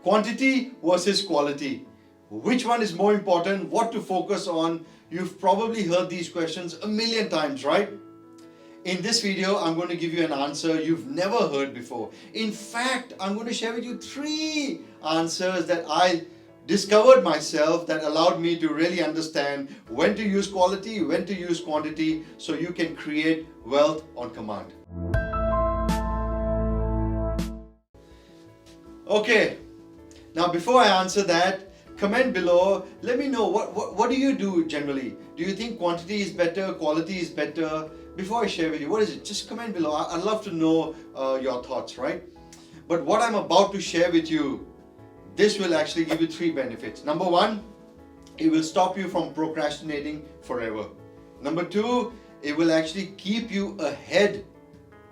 Quantity versus quality. Which one is more important? What to focus on? You've probably heard these questions a million times, right? In this video, I'm going to give you an answer you've never heard before. In fact, I'm going to share with you 3 answers that I discovered myself that allowed me to really understand when to use quality, when to use quantity, so you can create wealth on command. Okay, now before I answer that, comment below. Let me know what do you do generally? Do you think quantity is better, quality is better? Before I share with you, what is it? Just comment below. I'd love to know your thoughts, right? But what I'm about to share with you, this will actually give you 3 benefits. Number 1, it will stop you from procrastinating forever. Number 2, it will actually keep you ahead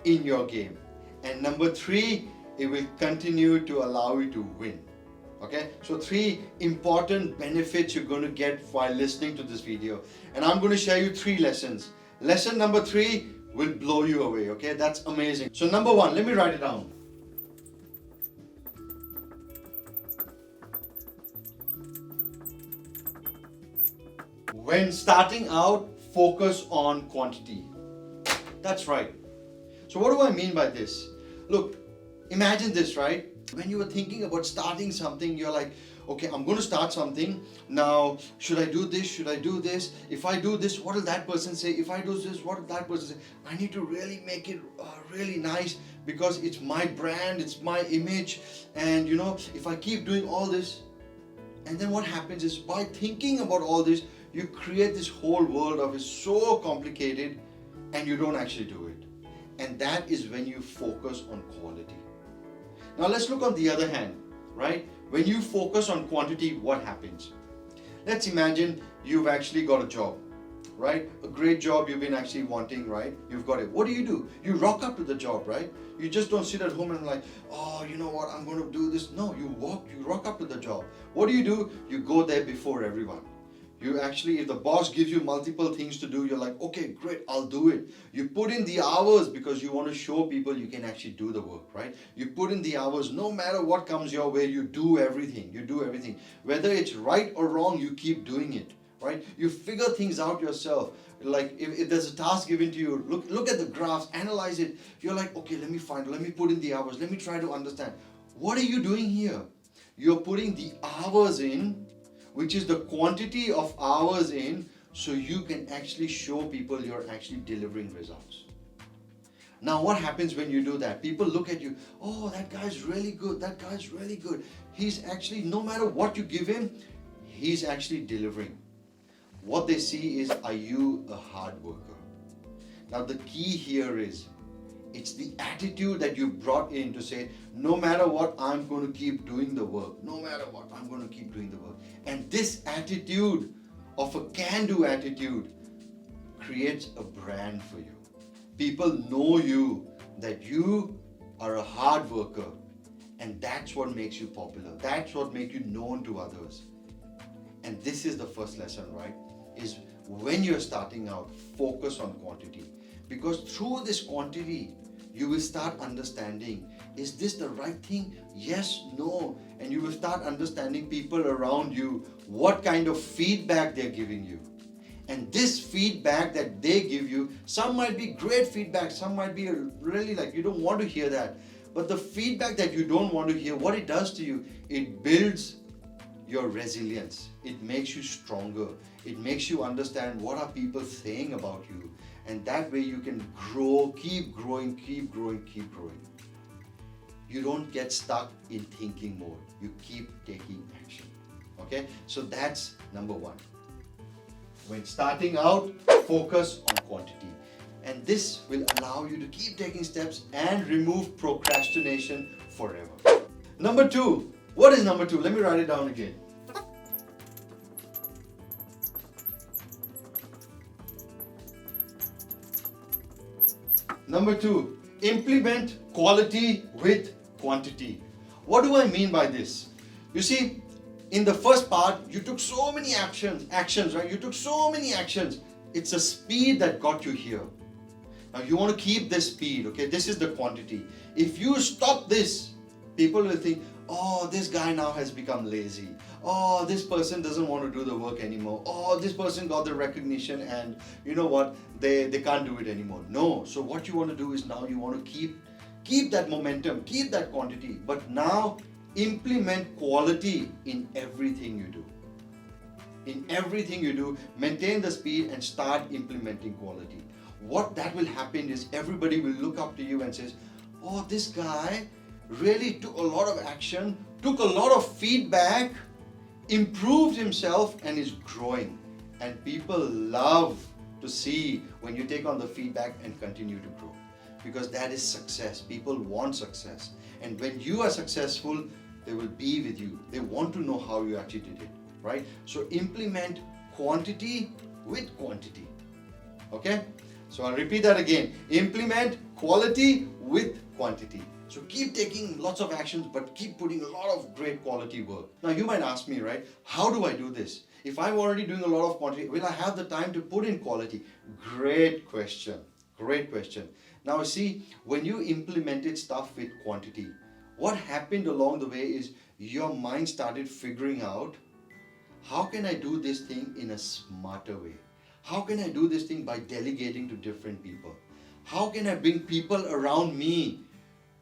in your game. And number 3, it will continue to allow you to win. Okay, so 3 important benefits you're going to get while listening to this video. And I'm going to share you 3 lessons. Lesson number 3 will blow you away. Okay, that's amazing. So number 1, let me write it down. When starting out, focus on quantity. That's right. So what do I mean by this? Look, imagine this, right? When you were thinking about starting something, you're like, okay, I'm going to start something. Now, should I do this? Should I do this? If I do this, what will that person say? If I do this, what will that person say? I need to really make it really nice because it's my brand, it's my image. And you know, if I keep doing all this, and then what happens is by thinking about all this, you create this whole world of it so complicated and you don't actually do it. And that is when you focus on quality. Now let's look on the other hand, right? When you focus on quantity, what happens? Let's imagine you've actually got a job, right? A great job you've been actually wanting, right? You've got it. What do? You rock up to the job, right? You just don't sit at home and like, oh, you know what, I'm going to do this. No, you rock up to the job. What do? You go there before everyone. You actually, if the boss gives you multiple things to do, you're like, okay, great, I'll do it. You put in the hours because you want to show people you can actually do the work, right? You put in the hours, no matter what comes your way, you do everything. You do everything. Whether it's right or wrong, you keep doing it, right? You figure things out yourself. Like if there's a task given to you, look at the graphs, analyze it. You're like, okay, let me put in the hours. Let me try to understand. What are you doing here? You're putting the hours in, which is the quantity of hours in, so you can actually show people you're actually delivering results. Now what happens when you do that? People look at you, oh, that guy's really good, that guy's really good. He's actually, no matter what you give him, he's actually delivering. What they see is, are you a hard worker? Now the key here is, it's the attitude that you brought in to say, no matter what, I'm going to keep doing the work. No matter what, I'm going to keep doing the work. And this attitude of a can-do attitude creates a brand for you. People know you, that you are a hard worker. And that's what makes you popular. That's what makes you known to others. And this is the first lesson, right? Is when you're starting out, focus on quantity. Because through this quantity, you will start understanding, is this the right thing? Yes, no. And you will start understanding people around you, what kind of feedback they're giving you. And this feedback that they give you, some might be great feedback, some might be really like, you don't want to hear that. But the feedback that you don't want to hear, what it does to you, it builds your resilience. It makes you stronger. It makes you understand what are people saying about you. And that way you can grow, keep growing, keep growing, keep growing. You don't get stuck in thinking mode. You keep taking action. Okay? So that's number 1. When starting out, focus on quantity. And this will allow you to keep taking steps and remove procrastination forever. Number 2. What is number 2? Let me write it down again. Number 2, implement quality with quantity. What do I mean by this? You see, in the first part, you took so many actions, right? You took so many actions. It's a speed that got you here. Now you want to keep this speed, okay? This is the quantity. If you stop this, people will think, oh, this guy now has become lazy. Oh, this person doesn't want to do the work anymore. Oh, this person got the recognition and you know what, they can't do it anymore. No, so what you want to do is now you want to keep that momentum, keep that quantity, but now implement quality in everything you do. In everything you do, maintain the speed and start implementing quality. What that will happen is everybody will look up to you and says, oh, this guy really took a lot of action, took a lot of feedback, improved himself and is growing. And people love to see when you take on the feedback and continue to grow. Because that is success. People want success. And when you are successful, they will be with you. They want to know how you actually did it, right? So implement quantity with quantity. Okay? So I'll repeat that again. Implement quality with quantity. So keep taking lots of actions, but keep putting a lot of great quality work. Now you might ask me, right? How do I do this? If I'm already doing a lot of quantity, will I have the time to put in quality? Great question. Great question. Now see, when you implemented stuff with quantity, what happened along the way is your mind started figuring out, how can I do this thing in a smarter way? How can I do this thing by delegating to different people? How can I bring people around me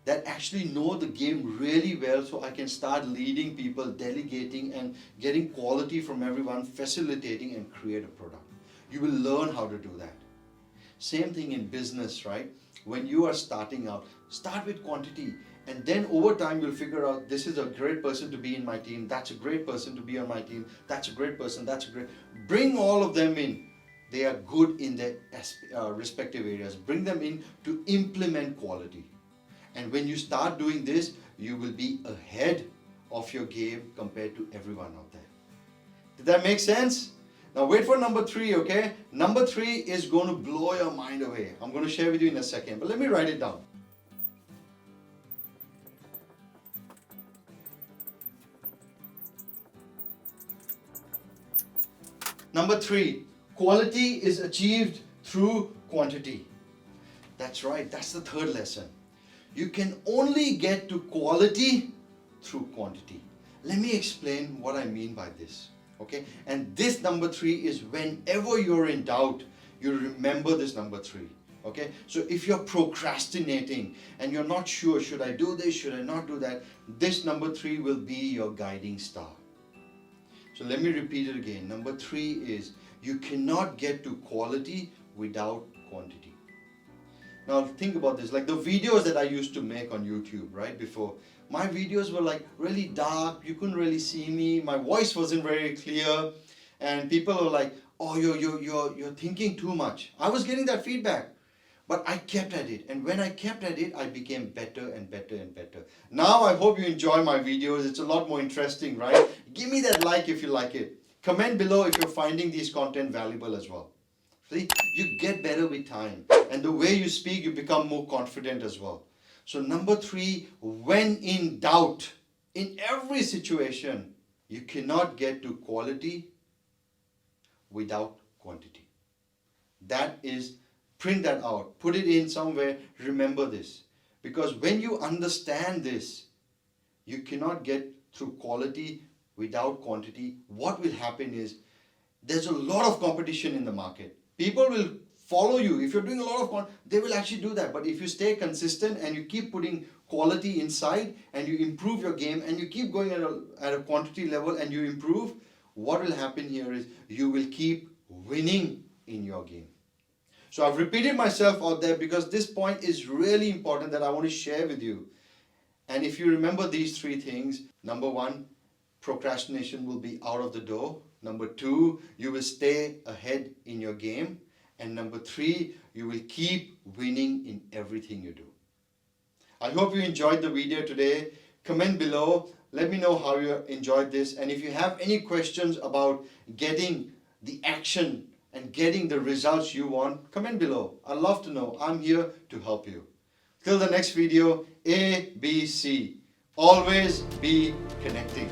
that actually know the game really well so I can start leading people, delegating and getting quality from everyone, facilitating and create a product. You will learn how to do that. Same thing in business, right? When you are starting out, start with quantity and then over time you'll figure out this is a great person to be in my team, that's a great person to be on my team, that's a great person, that's a great... Bring all of them in. They are good in their respective areas. Bring them in to implement quality. And when you start doing this, you will be ahead of your game compared to everyone out there. Did that make sense? Now wait for number 3, okay? Number 3 is going to blow your mind away. I'm going to share with you in a second, but let me write it down. Number 3, quality is achieved through quantity. That's right, that's the third lesson. You can only get to quality through quantity. Let me explain what I mean by this. Okay, and this number 3 is whenever you're in doubt, you remember this number 3. Okay, so if you're procrastinating and you're not sure, should I do this, should I not do that, this number 3 will be your guiding star. So let me repeat it again. Number 3 is you cannot get to quality without quantity. Now think about this, like the videos that I used to make on YouTube, right, before, my videos were like really dark, you couldn't really see me, my voice wasn't very clear, and people were like, oh, you're thinking too much. I was getting that feedback, but I kept at it, and when I kept at it, I became better and better and better. Now I hope you enjoy my videos, it's a lot more interesting, right? Give me that like if you like it. Comment below if you're finding these content valuable as well. See, you get better with time, and the way you speak, you become more confident as well. So number 3, when in doubt, in every situation, you cannot get to quality without quantity. That is, print that out, put it in somewhere, remember this. Because when you understand this, you cannot get through quality without quantity. What will happen is, there's a lot of competition in the market. People will follow you. If you're doing a lot of quantity, they will actually do that. But if you stay consistent and you keep putting quality inside and you improve your game and you keep going at a quantity level and you improve, what will happen here is you will keep winning in your game. So I've repeated myself out there because this point is really important that I want to share with you. And if you remember these 3 things, number 1, procrastination will be out of the door. Number 2, you will stay ahead in your game. And number 3, you will keep winning in everything you do. I hope you enjoyed the video today. Comment below. Let me know how you enjoyed this. And if you have any questions about getting the action and getting the results you want, comment below. I'd love to know. I'm here to help you. Till the next video, ABC. Always be connecting.